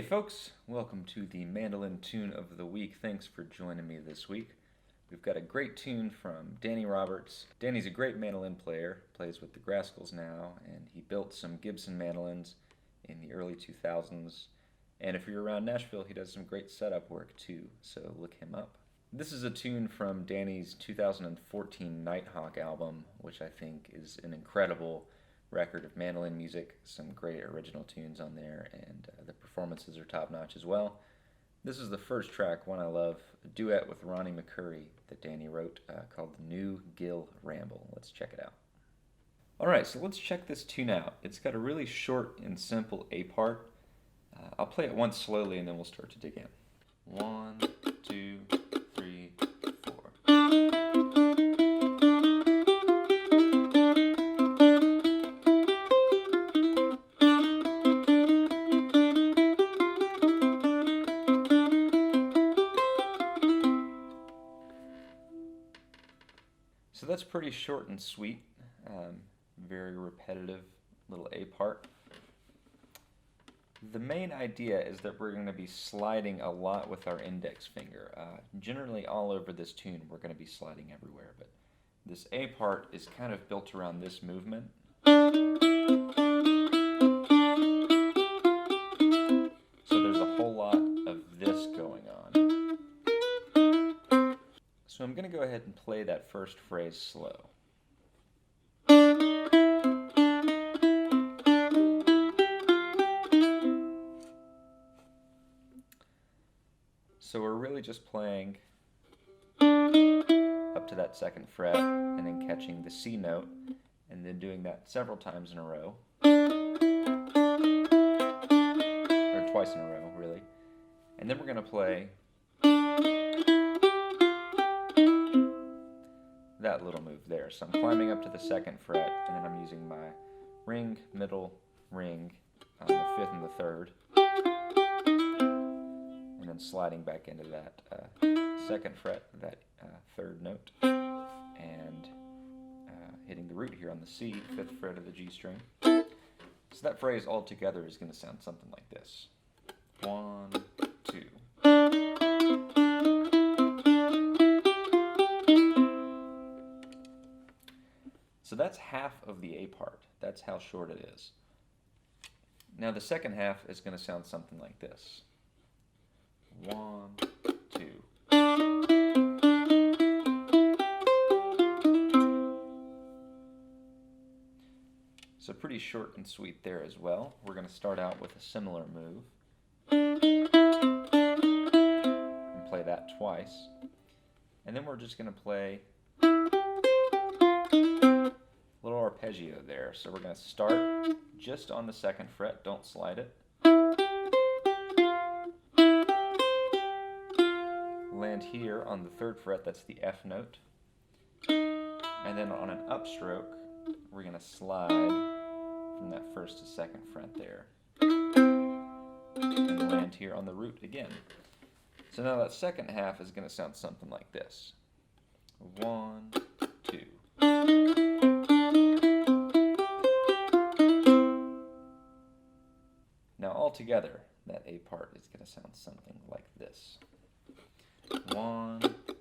folks, welcome to the Mandolin Tune of the Week. Thanks for joining me this week. We've got a great tune from Danny Roberts. Danny's a great mandolin player, plays with the Grascals now, and he built some Gibson mandolins in the early 2000s. And if you're around Nashville, he does some great setup work too, so look him up. This is a tune from Danny's 2014 Nighthawk album, which I think is an incredible record of mandolin music, some great original tunes on there, and the performances are top-notch as well. This is the first track, one I love, a duet with Ronnie McCurry that Danny wrote called The New Gill Ramble. Let's check it out. Alright, so let's check this tune out. It's got a really short and simple A part. I'll play it once slowly and then we'll start to dig in. 1, 2, 3, 4. So that's pretty short and sweet, very repetitive little A part. The main idea is that we're going to be sliding a lot with our index finger. Generally all over this tune we're going to be sliding everywhere, but this A part is kind of built around this movement. So there's a whole lot of this going on. So I'm going to go ahead and play that first phrase slow. So we're really just playing up to that second fret and then catching the C note and then doing that several times in a row, or twice in a row really, and then we're going to play that little move there. So I'm climbing up to the second fret and then I'm using my ring, middle, ring on the 5th and the 3rd, and then sliding back into that 2nd fret, that 3rd note, and hitting the root here on the C, 5th fret of the G string. So that phrase all together is going to sound something like this. 1, 2. So that's half of the A part. That's how short it is. Now the second half is going to sound something like this. 1, 2. So pretty short and sweet there as well. We're going to start out with a similar move and play that twice. And then we're just going to play a little arpeggio there. So we're going to start just on the 2nd fret, don't slide it. Land here on the 3rd fret, that's the F note. And then on an upstroke, we're going to slide from that 1st to 2nd fret there. And land here on the root again. So now that second half is going to sound something like this. 1, 2. Now all together, that A part is going to sound something like this. 1,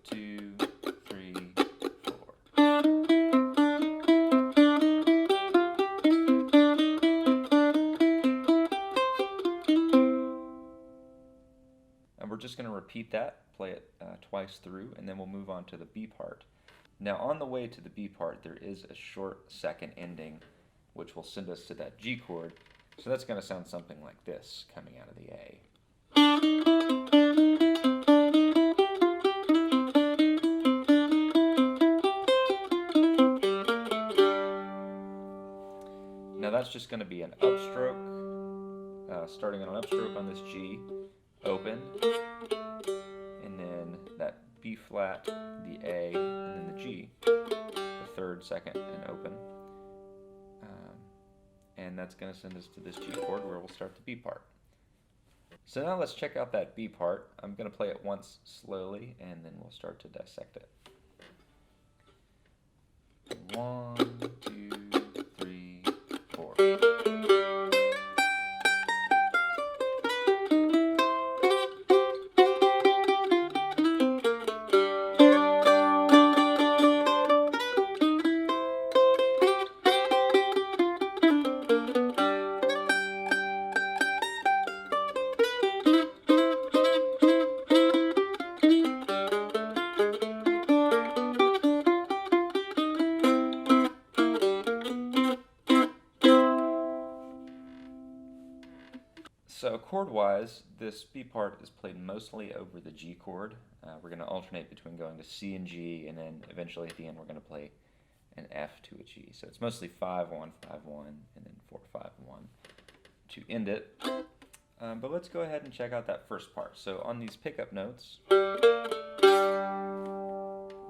2, 3, 4. And we're just going to repeat that, play it twice through, and then we'll move on to the B part. Now on the way to the B part, there is a short second ending, which will send us to that G chord. So that's going to sound something like this, coming out of the A. Now that's just going to be an upstroke, starting on an upstroke on this G, open, and then that B flat, the A, and then the G, the 3rd, 2nd, and open. And that's going to send us to this G chord where we'll start the B part. So now let's check out that B part. I'm going to play it once slowly and then we'll start to dissect it. 1, 2, 3, 4. So chord-wise, this B part is played mostly over the G chord. We're going to alternate between going to C and G, and then eventually at the end we're going to play an F to a G. So it's mostly 5-1, 5-1, and then 4-5-1 to end it. But let's go ahead and check out that first part. So on these pickup notes, we're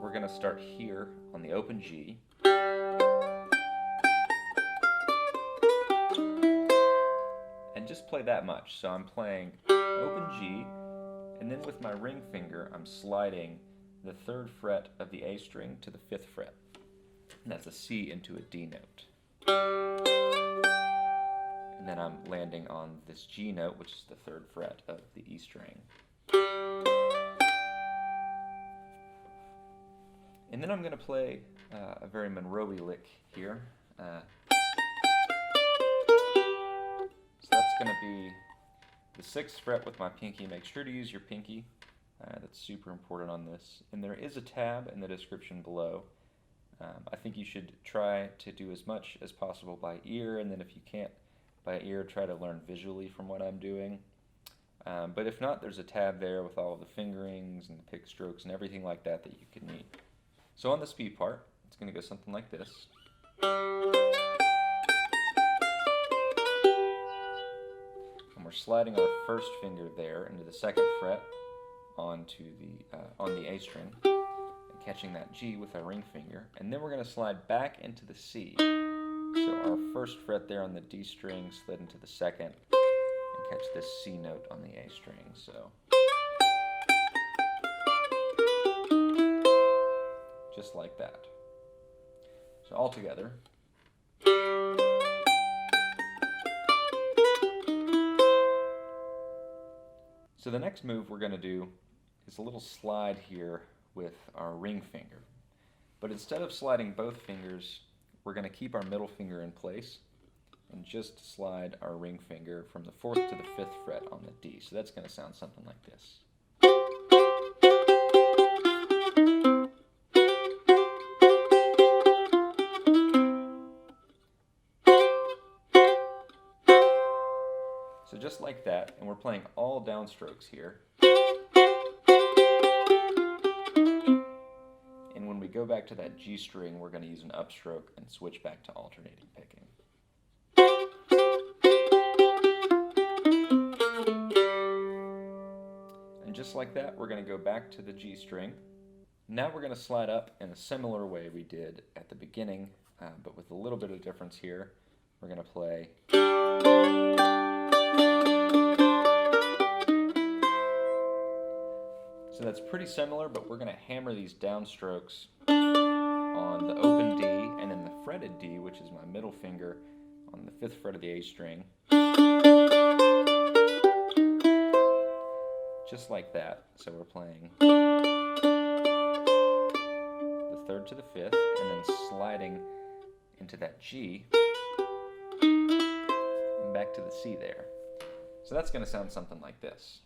going to start here on the open G. And just play that much. So I'm playing open G, and then with my ring finger, I'm sliding the 3rd fret of the A string to the 5th fret. And that's a C into a D note. And then I'm landing on this G note, which is the 3rd fret of the E string. And then I'm going to play a very Monroe-y lick here. So that's going to be the 6th fret with my pinky. Make sure to use your pinky. That's super important on this. And there is a tab in the description below. I think you should try to do as much as possible by ear, and then if you can't by ear, try to learn visually from what I'm doing. But if not, there's a tab there with all of the fingerings and the pick strokes and everything like that that you can need. So on the speed part, it's going to go something like this. And we're sliding our 1st finger there into the 2nd fret onto the on the A string, and catching that G with our ring finger, and then we're going to slide back into the C. So our 1st fret there on the D string slid into the 2nd, and catch this C note on the A string. So just like that. So all together. So the next move we're going to do is a little slide here with our ring finger. But instead of sliding both fingers, we're going to keep our middle finger in place and just slide our ring finger from the 4th to the 5th fret on the D. So that's going to sound something like this. So just like that, and we're playing all downstrokes here. And when we go back to that G string, we're going to use an upstroke and switch back to alternating picking. And just like that, we're going to go back to the G string. Now we're going to slide up in a similar way we did at the beginning, but with a little bit of difference here. We're going to play. So that's pretty similar, but we're going to hammer these downstrokes on the open D and then the fretted D, which is my middle finger, on the 5th fret of the A string. Just like that. So we're playing the 3rd to the 5th and then sliding into that G and back to the C there. So that's going to sound something like this.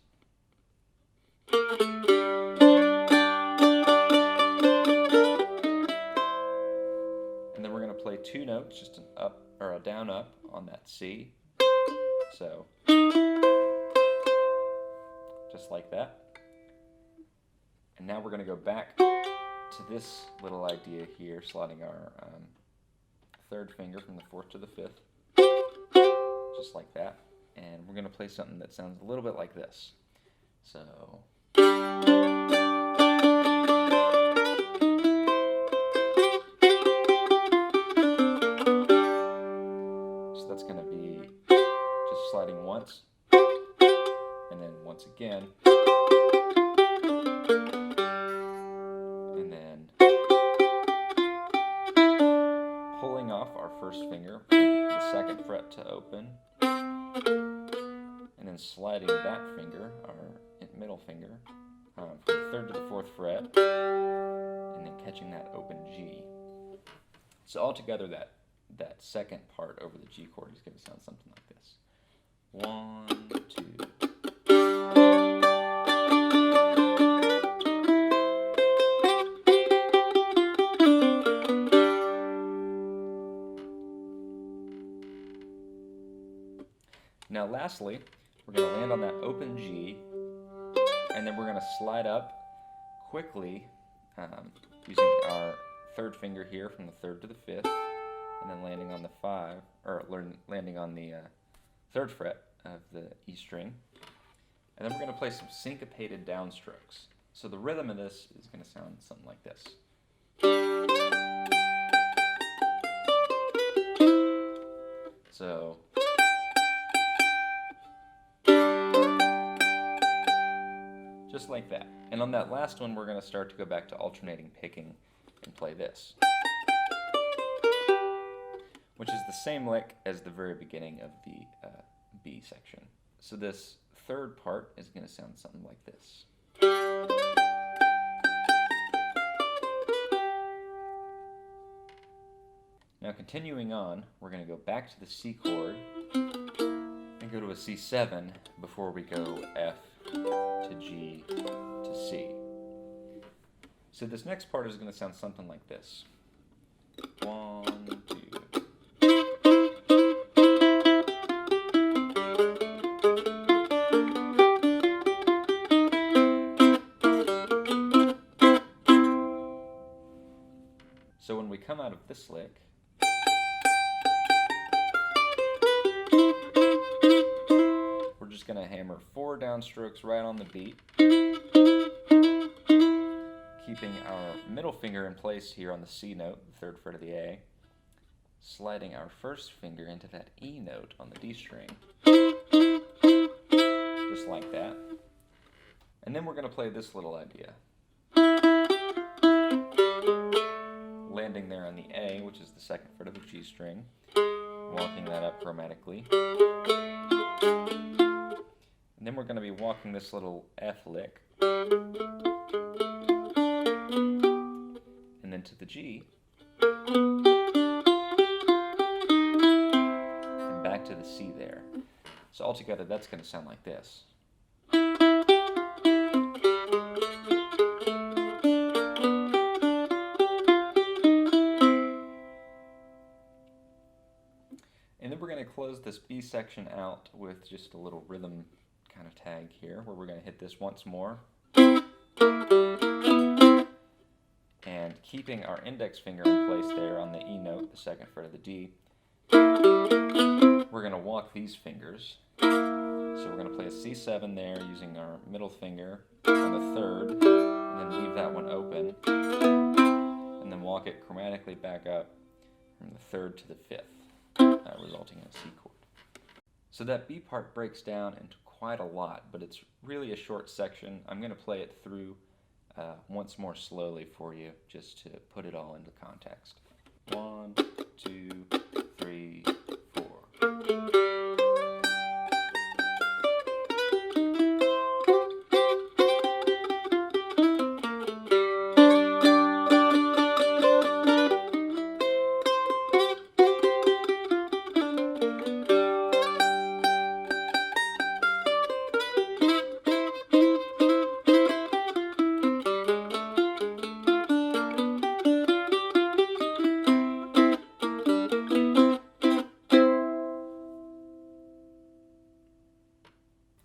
And then we're going to play 2 notes, just an up or a down up on that C. So just like that. And now we're going to go back to this little idea here, sliding our 3rd finger from the 4th to the 5th, just like that. And we're going to play something that sounds a little bit like this. So that's going to be just sliding once, and then once again, and then pulling off our 1st finger from the 2nd fret to open, and then sliding that finger, our middle finger, from the 3rd to the 4th fret, and then catching that open G. So altogether, that second part over the G chord is going to sound something like this. 1, 2. Now lastly, We're going to land on that open G, and then we're going to slide up quickly using our third finger here from the third to the fifth, and then landing on the landing on the third fret of the E string. And then we're going to play some syncopated downstrokes. So the rhythm of this is going to sound something like this. So just like that. And on that last one, we're going to start to go back to alternating picking and play this, which is the same lick as the very beginning of the B section. So this third part is going to sound something like this. Now continuing on, we're going to go back to the C chord and go to a C7 before we go F to G to C. So this next part is going to sound something like this. 1, 2. So when we come out of this lick, we're just going to hammer 4 downstrokes right on the beat, keeping our middle finger in place here on the C note, the third fret of the A, sliding our first finger into that E note on the D string, just like that. And then we're going to play this little idea. Landing there on the A, which is the second fret of the G string, walking that up chromatically. And then we're going to be walking this little F lick, and then to the G, and back to the C there. So altogether, that's going to sound like this. And then we're going to close this B section out with just a little rhythm kind of tag here, where we're going to hit this once more. And keeping our index finger in place there on the E note, the second fret of the D, we're going to walk these fingers. So we're going to play a C7 there using our middle finger on the third, and then leave that one open, and then walk it chromatically back up from the third to the fifth, resulting in a C chord. So that B part breaks down into quite a lot, but it's really a short section. I'm going to play it through once more slowly for you, just to put it all into context. 1, 2, 3, 4.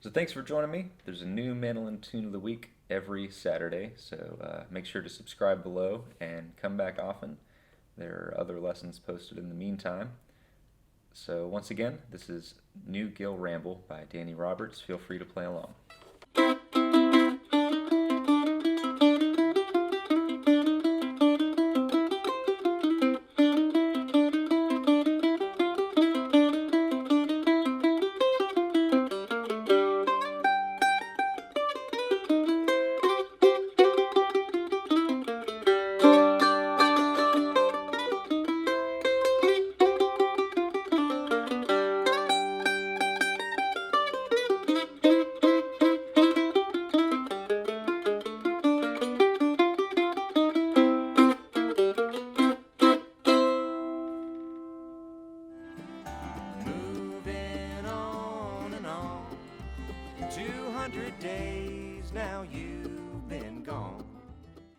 So thanks for joining me. There's a new mandolin tune of the week every Saturday, so make sure to subscribe below and come back often. There are other lessons posted in the meantime. So once again, this is New Gill Ramble by Danny Roberts. Feel free to play along. Days now you